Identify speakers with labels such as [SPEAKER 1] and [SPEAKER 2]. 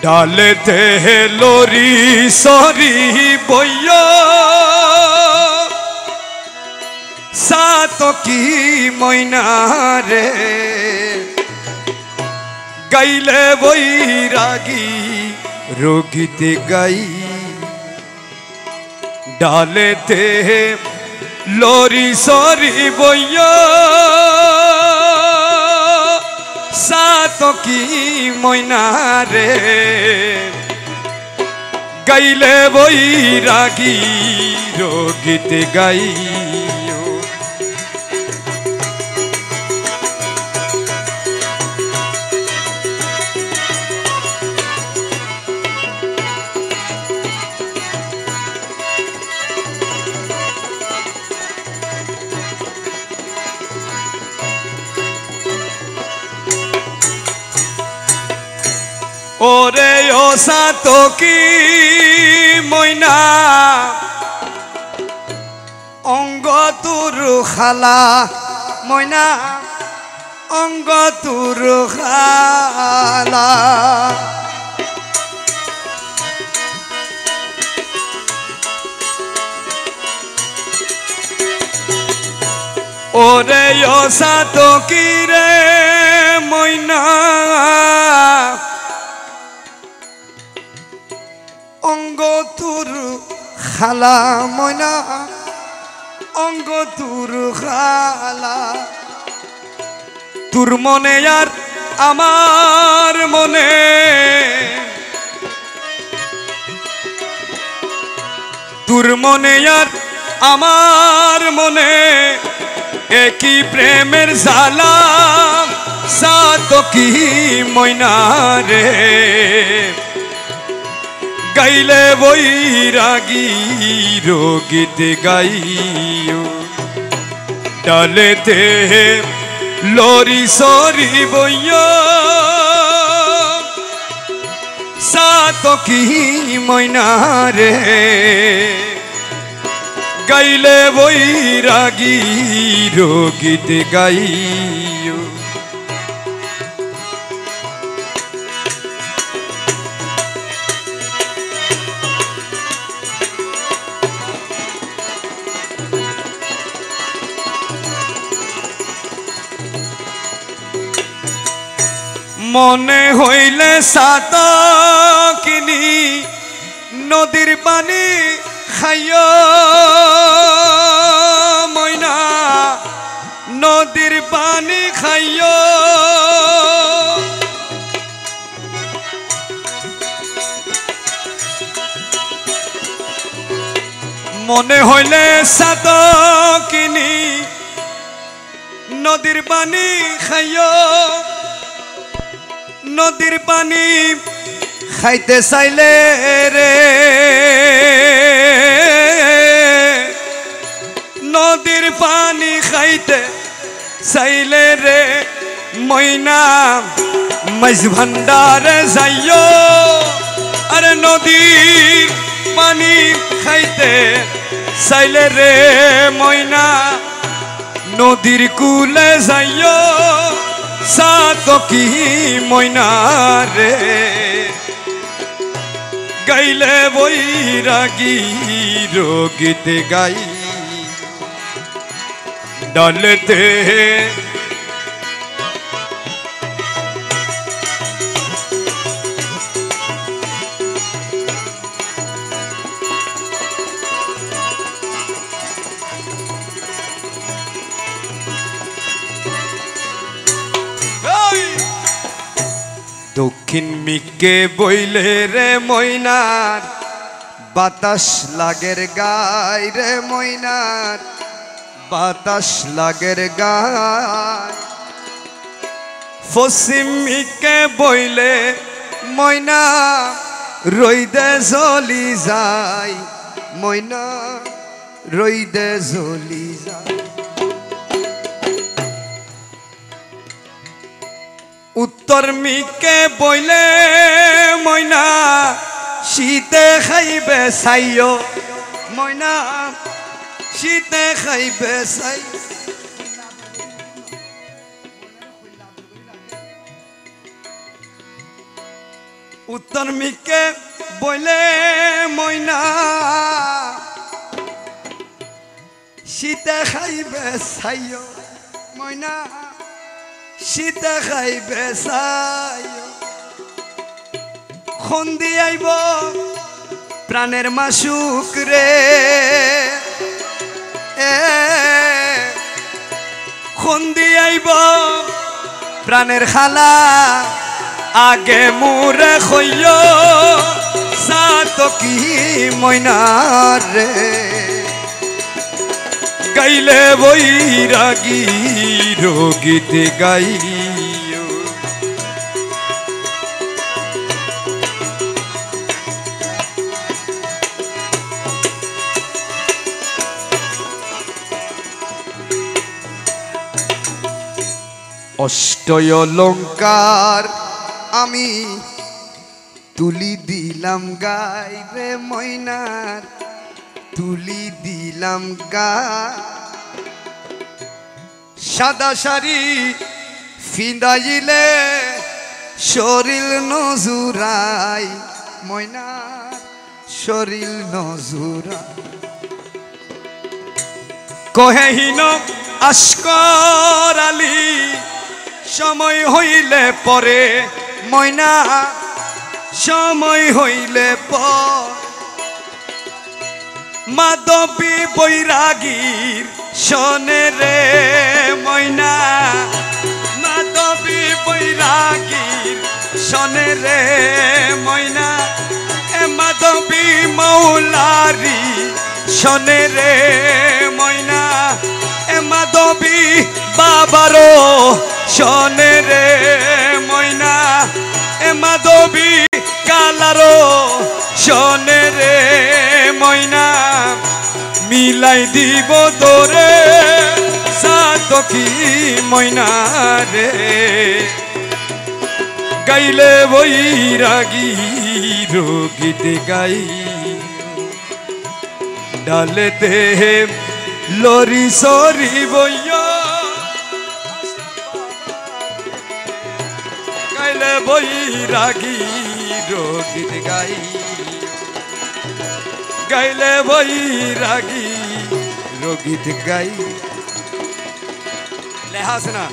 [SPEAKER 1] ডালেতে lorry sorry বইয়া সাতকি ময়না রে গাইলে বৈরাগী রোগীতে গাই ডালেতে লরি সরি বইয়া সাতকি ময়না রে গাইলে বৈরাগী রোগীতে গাই ওরে ও সাতকি ময়না অঙ্গ তোর খালা ময়না অঙ্গ তোর খালা ওরে ও সাতকি রে ময়না অঙ্গ তোর খালা ময়না অঙ্গ তোর খালা তোর মনে আর আমার মনে তোর মনে আর আমার মনে একই প্রেমের জ্বালা সাতকি ময়না রে গাইলে বৈরাগী রোগীতে গাইও ডালেতে লরি সরি বইয়া সাতকি ময়না রে গাইলে বৈরাগী রোগীতে গাইও মনে হইলে সাতকিনি নদীর পানি খাইয়া ময়না নদীর পানি খাইয়া মনে হইলে সাতকিনি নদীর পানি খাইয়া নদীর পানি খাইতে চাইলে রে নদীর পানি খাইতে চাইলে রে ময়না মাঝ ভান্ডারে যাইও আরে নদীর পানি খাইতে চাইলে রে ময়না নদীর কুলে যাইও সাতকি ময়না রে গাইলে বৈরাগী রোগীতে গাই ডালেতে দক্ষিণ মিকে বইলে রে ময়নার বাতাস লাগের গায় রে ময়নার বাতাস লাগের গায় পশ্চিম মিকে বইলে ময়না রইদে জ্বলি যায় ময়না রইদে জ্বলি যায় উত্তর মিকে বইলে ময়না শীতে খাইবে চাইও ময়না শীতে খাইবে চাই উত্তর মিকে বইলে ময়না শীতে খাইবে ছাইও ময়না শীতে খাইবে ছাইও খন্দি আইব প্রাণের মাসুক রে খন্দি আইব প্রাণের খালা আগে মুরে খইয় সাতকি ময়নার রে গাইলে বৈরাগী রোগীতে গাইও অষ্টয় অলঙ্কার আমি তুলি দিলাম গাই রে ময়নার তুলি দিলাম গাই সাদা শাড়ি ফিদাইলে শরীর নজুরাই ময়নার শরীর নজুরাই কহেহীন আস্কর আলী সময় হইলে পরে ময়না সময় হইলে পর মাধবী বৈরাগীর শোনে রে ময়না মাধবী বৈরাগীর শোনে রে ময়না এ মাধবী মৌলারি শোনে রে ময়না এ মাধবী বাবারও শোনে রে ময়না এ মাধবী কালারও শোনে রে ময়না মিলাই দিব তোরে সাতকি ময়না রে গাইলে বৈরাগী রোগীতে গাই ডালেতে লরি সরি বইয়া গাইলে বৈরাগী রোগীতে গাই গাইলে বৈরাগী রোগীতে গাই লেহাস না